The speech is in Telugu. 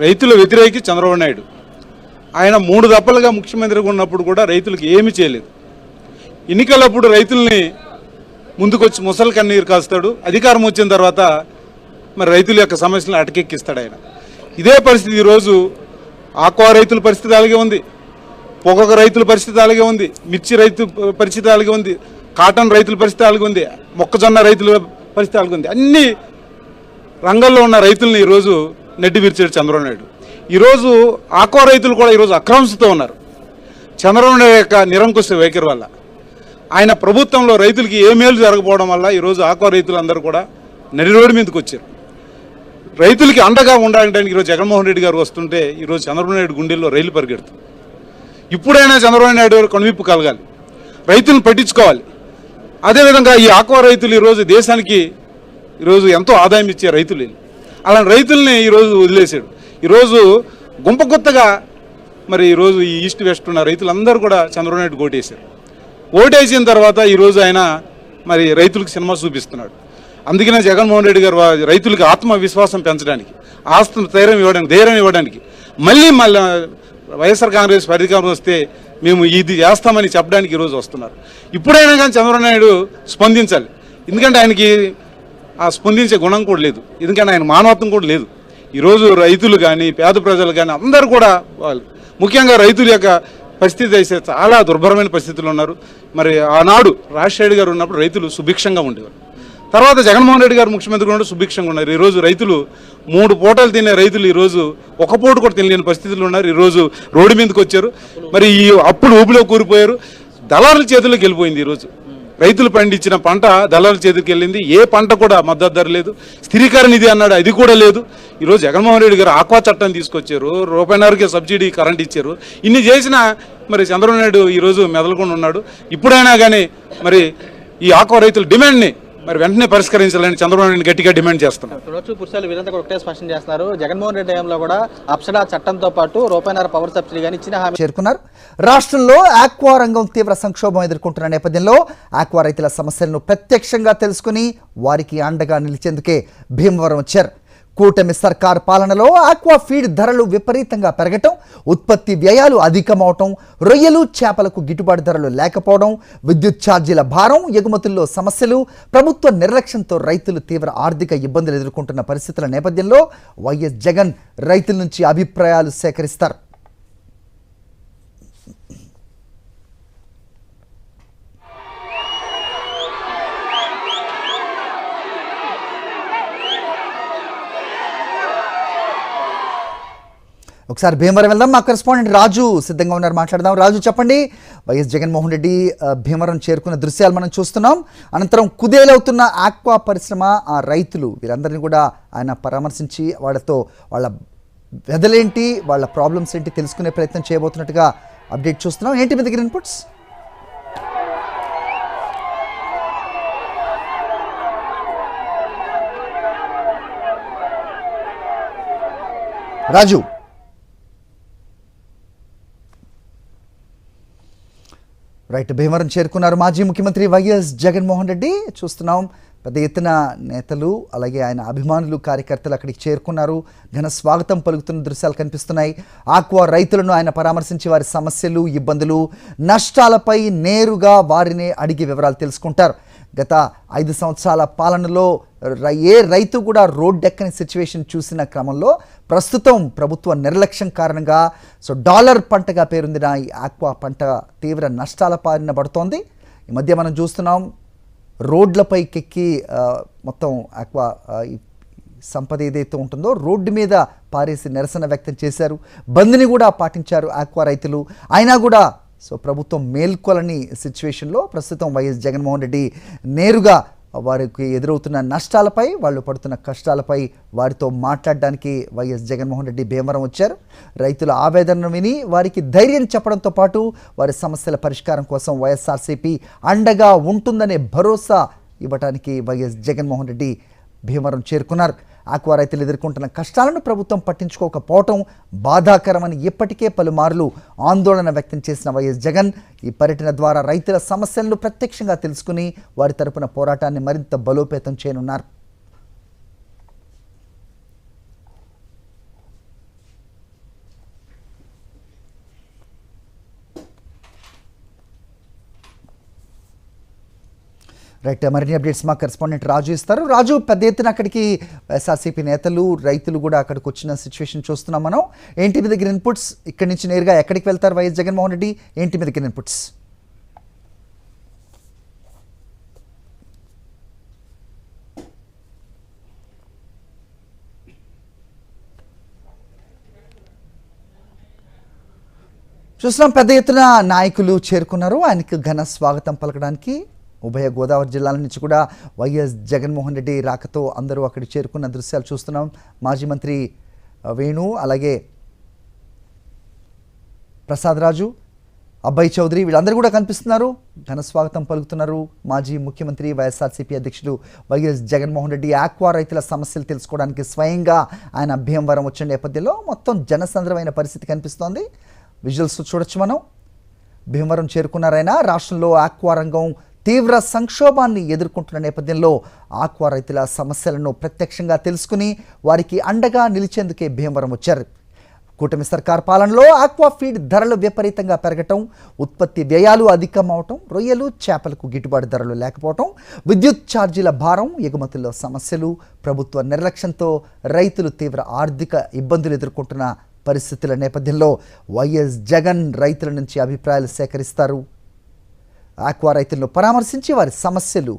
రైతుల వ్యతిరేకి చంద్రబాబు నాయుడు. ఆయన 3 దఫలుగా ముఖ్యమంత్రిగా ఉన్నప్పుడు కూడా రైతులకు ఏమీ చేయలేదు. ఎన్నికలప్పుడు రైతుల్ని ముందుకొచ్చి ముసలి కన్నీరు కాస్తాడు. అధికారం వచ్చిన తర్వాత మరి రైతుల యొక్క సమస్యలను అటకెక్కిస్తాడు ఆయన. ఇదే పరిస్థితి ఈరోజు ఆక్వా రైతుల పరిస్థితి అలాగే ఉంది, పొగాకు రైతుల పరిస్థితి అలాగే ఉంది, మిర్చి రైతు పరిస్థితి అలాగే ఉంది, కాటన్ రైతుల పరిస్థితి అలాగే ఉంది, మొక్కజొన్న రైతుల పరిస్థితి అలాగే ఉంది. అన్ని రంగంలో ఉన్న రైతుల్ని ఈరోజు నెడ్డి విరిచాడు చంద్రబాబు నాయుడు. ఈరోజు ఆక్వా రైతులు కూడా ఈరోజు అక్రమంతో ఉన్నారు చంద్రబాబు నాయుడు యొక్క నిరంకుశ వైఖరి వల్ల. ఆయన ప్రభుత్వంలో రైతులకి ఏ మేలు జరగకపోవడం వల్ల ఈరోజు ఆక్వా రైతులందరూ కూడా నడి రోడ్డు మీదకి వచ్చారు. రైతులకి అండగా ఉండడానికి ఈరోజు జగన్మోహన్ రెడ్డి గారు వస్తుంటే ఈరోజు చంద్రబాబు నాయుడు గుండెల్లో రైలు పరిగెడుతుంది. ఇప్పుడైనా చంద్రబాబు నాయుడు గారు కనువిప్పు కలగాలి, రైతులను పట్టించుకోవాలి. అదేవిధంగా ఈ ఆక్వా రైతులు ఈరోజు దేశానికి ఈరోజు ఎంతో ఆదాయం ఇచ్చే రైతులు, అలాంటి రైతుల్ని ఈరోజు వదిలేశాడు. ఈరోజు గుంపగుత్తగా మరి ఈరోజు ఈ ఈస్ట్ వెస్ట్ ఉన్న రైతులందరూ కూడా చంద్రబాబు నాయుడు ఓటేశారు. ఓటేసిన తర్వాత ఈరోజు ఆయన మరి రైతులకు సినిమా చూపిస్తున్నాడు. అందుకనే జగన్మోహన్ రెడ్డి గారు రైతులకు ఆత్మవిశ్వాసం పెంచడానికి, ధైర్యం ఇవ్వడానికి మళ్ళీ వైఎస్ఆర్ కాంగ్రెస్ అధికారం వస్తే మేము ఇది చేస్తామని చెప్పడానికి ఈరోజు వస్తున్నారు. ఇప్పుడైనా కానీ చంద్రబాబు నాయుడు స్పందించాలి. ఎందుకంటే ఆయనకి ఆ స్పందించే గుణం కూడా లేదు, ఎందుకంటే ఆయన మానవత్వం కూడా లేదు. ఈరోజు రైతులు కానీ పేద ప్రజలు కానీ అందరూ కూడా ముఖ్యంగా రైతుల యొక్క పరిస్థితి అయితే చాలా దుర్భరమైన పరిస్థితులు ఉన్నారు. మరి ఆనాడు రాజశేఖర్ గారు ఉన్నప్పుడు రైతులు సుభిక్షంగా ఉండేవారు. తర్వాత జగన్మోహన్ రెడ్డి గారు ముఖ్యమంత్రి కూడా సుభిక్షంగా ఉన్నారు. ఈరోజు రైతులు 3 పూటలు తినే రైతులు ఈరోజు ఒక పూట కూడా తినలేని పరిస్థితులు ఉన్నారు. ఈరోజు రోడ్డు మీదకి వచ్చారు. మరి ఈ అప్పుడు ఊపిలో కూరిపోయారు. దళారుల చేతుల్లోకి వెళ్ళిపోయింది. ఈరోజు రైతులు పండించిన పంట దళారుల చేతికి వెళ్ళింది. ఏ పంట కూడా మద్దతు ధర లేదు. స్థిరీకరణ నిధి అన్నాడు, అది కూడా లేదు. ఈరోజు జగన్మోహన్ రెడ్డి గారు ఆక్వా చట్టాన్ని తీసుకొచ్చారు, రూపాయిన్నరకే సబ్సిడీ కరెంట్ ఇచ్చారు. ఇన్ని చేసినా మరి చంద్రబాబు నాయుడు ఈరోజు మెదలకుండా ఉన్నాడు. ఇప్పుడైనా కానీ మరి ఈ ఆక్వా రైతుల డిమాండ్ని మరి వెంటనే పరిష్కరించాలని చంద్రబాబు నాయుడు గట్టిగా డిమాండ్ చేస్తున్నారు. పురుషులు వీరంతా కూడా ఒకటే స్పష్టం చేస్తున్నారు. జగన్మోహన్ రెడ్డి హయాంలో కూడా అప్సరా చట్టంతో పాటు రూపాయిన్నర పవర్ సబ్సిడీ కానీ ఇచ్చిన హామీ చేరుకున్నారు. రాష్ట్రంలో ఆక్వా రంగం తీవ్ర సంక్షోభం ఎదుర్కొంటున్న నేపథ్యంలో ఆక్వా రైతుల సమస్యలను ప్రత్యక్షంగా తెలుసుకుని వారికి అండగా నిలిచేందుకే భీమవరం వచ్చారు. కూటమి సర్కార్ పాలనలో ఆక్వా ఫీడ్ ధరలు విపరీతంగా పెరగటం, ఉత్పత్తి వ్యయాలు అధికమవటం, రొయ్యలు చేపలకు గిట్టుబాటు ధరలు లేకపోవడం, విద్యుత్ ఛార్జీల భారం, ఎగుమతుల్లో సమస్యలు, ప్రభుత్వ నిర్లక్ష్యంతో రైతులు తీవ్ర ఆర్థిక ఇబ్బందులు ఎదుర్కొంటున్న పరిస్థితుల నేపథ్యంలో వైఎస్ జగన్ రైతుల నుంచి అభిప్రాయాలు సేకరిస్తారు. ఒకసారి భీమవరం వెళ్దాం. మా కరెస్పాండెంట్ రాజు సిద్ధంగా ఉన్నారు, మాట్లాడదాం. రాజు, చెప్పండి. వైఎస్ జగన్మోహన్ రెడ్డి భీమవరం చేరుకున్న దృశ్యాలు మనం చూస్తున్నాం. అనంతరం కుదేలవుతున్న ఆక్వా పరిశ్రమ, ఆ రైతులు వీరందరినీ కూడా ఆయన పరామర్శించి వాళ్ళతో వాళ్ళ వెదలేంటి, వాళ్ళ ప్రాబ్లమ్స్ ఏంటి తెలుసుకునే ప్రయత్నం చేయబోతున్నట్టుగా అప్డేట్ చూస్తున్నాం. ఏంటి మీ దగ్గర ఇన్పుట్స్? రాజు, రైట్, భీమవరం చేరుకున్నారు మాజీ ముఖ్యమంత్రి వైఎస్ జగన్మోహన్ రెడ్డి. చూస్తున్నాం పెద్ద ఎత్తున నేతలు అలాగే ఆయన అభిమానులు కార్యకర్తలు అక్కడికి చేరుకున్నారు. ఘన స్వాగతం పలుకుతున్న దృశ్యాలు కనిపిస్తున్నాయి. ఆక్వా రైతులను ఆయన పరామర్శించి వారి సమస్యలు, ఇబ్బందులు, నష్టాలపై నేరుగా వారిని అడిగి వివరాలు తెలుసుకుంటారు. గత 5 సంవత్సరాల పాలనలో ఏ రైతు కూడా రోడ్డెక్కని సిచ్యువేషన్ చూసిన క్రమంలో ప్రస్తుతం ప్రభుత్వ నిర్లక్ష్యం కారణంగా డాలర్ పంటగా పేరొందిన ఈ ఆక్వా పంట తీవ్ర నష్టాల పారిన పడుతోంది. ఈ మధ్య మనం చూస్తున్నాం రోడ్లపైకెక్కి మొత్తం ఆక్వా సంపద ఏదైతే ఉంటుందో రోడ్డు మీద పారేసి నిరసన వ్యక్తం చేశారు. బంద్ని కూడా పాటించారు ఆక్వా రైతులు. అయినా కూడా ప్రభుత్వం మేల్కొలని సిచ్యువేషన్లో ప్రస్తుతం వైఎస్ జగన్మోహన్ రెడ్డి నేరుగా వారికి ఎదురవుతున్న నష్టాలపై, వాళ్ళు పడుతున్న కష్టాలపై వారితో మాట్లాడడానికి వైఎస్ జగన్మోహన్ రెడ్డి భీమవరం వచ్చారు. రైతుల ఆవేదనను విని వారికి ధైర్యం చెప్పడంతో పాటు వారి సమస్యల పరిష్కారం కోసం వైఎస్ఆర్సీపీ అండగా ఉంటుందనే భరోసా ఇవ్వడానికి వైఎస్ జగన్మోహన్ రెడ్డి భీమవరం చేరుకున్నారు. ఆక్వా రైతులు ఎదుర్కొంటున్న కష్టాలను ప్రభుత్వం పట్టించుకోకపోవటం బాధాకరమని ఇప్పటికే పలుమార్లు ఆందోళన వ్యక్తం చేసిన వైఎస్ జగన్ ఈ పర్యటన ద్వారా రైతుల సమస్యలను ప్రత్యక్షంగా తెలుసుకుని వారి తరపున పోరాటాన్ని మరింత బలోపేతం చేయనున్నారు. రైట్, మరిన్ని అప్డేట్స్ మా కరెస్పాండెంట్ రాజు ఇస్తారు. రాజు, పెద్ద ఎత్తున అక్కడికి ఎస్ఆర్సీపీ నేతలు, రైతులు కూడా అక్కడికి వచ్చిన సిచ్యువేషన్ చూస్తున్నాం మనం. ఏంటి మీ దగ్గర ఇన్పుట్స్? ఇక్కడి నుంచి నేరుగా ఎక్కడికి వెళ్తారు వైఎస్ జగన్మోహన్ రెడ్డి? ఏంటి మీ దగ్గర ఇన్పుట్స్? చూస్తున్నాం పెద్ద ఎత్తున నాయకులు చేరుకున్నారు. ఆయనకు ఘన స్వాగతం పలకడానికి ఉభయ గోదావరి జిల్లాల నుంచి కూడా వైఎస్ జగన్మోహన్ రెడ్డి రాకతో అందరూ అక్కడికి చేరుకున్న దృశ్యాలు చూస్తున్నాం. మాజీ మంత్రి వేణు, అలాగే ప్రసాద్ రాజు, అబ్బాయి చౌదరి వీళ్ళందరూ కూడా కనిపిస్తున్నారు, ఘన స్వాగతం పలుకుతున్నారు. మాజీ ముఖ్యమంత్రి వైఎస్ఆర్సీపీ అధ్యక్షుడు వైఎస్ జగన్మోహన్ రెడ్డి ఆక్వా రైతుల సమస్యలు తెలుసుకోవడానికి స్వయంగా ఆయన భీమవరం వచ్చిన నేపథ్యంలో మొత్తం జనసంద్రమైన పరిస్థితి కనిపిస్తోంది. విజువల్స్ చూడొచ్చు మనం. భీమవరం చేరుకున్నారైనా రాష్ట్రంలో ఆక్వా రంగం తీవ్ర సంక్షోభాన్ని ఎదుర్కొంటున్న నేపథ్యంలో ఆక్వా రైతుల సమస్యలను ప్రత్యక్షంగా తెలుసుకుని వారికి అండగా నిలిచేందుకే భీమవరం వచ్చారు. కూటమి సర్కార్ పాలనలో ఆక్వా ఫీడ్ ధరలు విపరీతంగా పెరగటం, ఉత్పత్తి వ్యయాలు అధికమవటం, రొయ్యలు చేపలకు గిట్టుబాటు ధరలు లేకపోవటం, విద్యుత్ ఛార్జీల భారం, ఎగుమతుల్లో సమస్యలు, ప్రభుత్వ నిర్లక్ష్యంతో రైతులు తీవ్ర ఆర్థిక ఇబ్బందులు ఎదుర్కొంటున్న పరిస్థితుల నేపథ్యంలో వైఎస్ జగన్ రైతుల నుంచి అభిప్రాయాలు సేకరిస్తారు. ఆక్వా రైతులను పరామర్శించి వారి సమస్యలు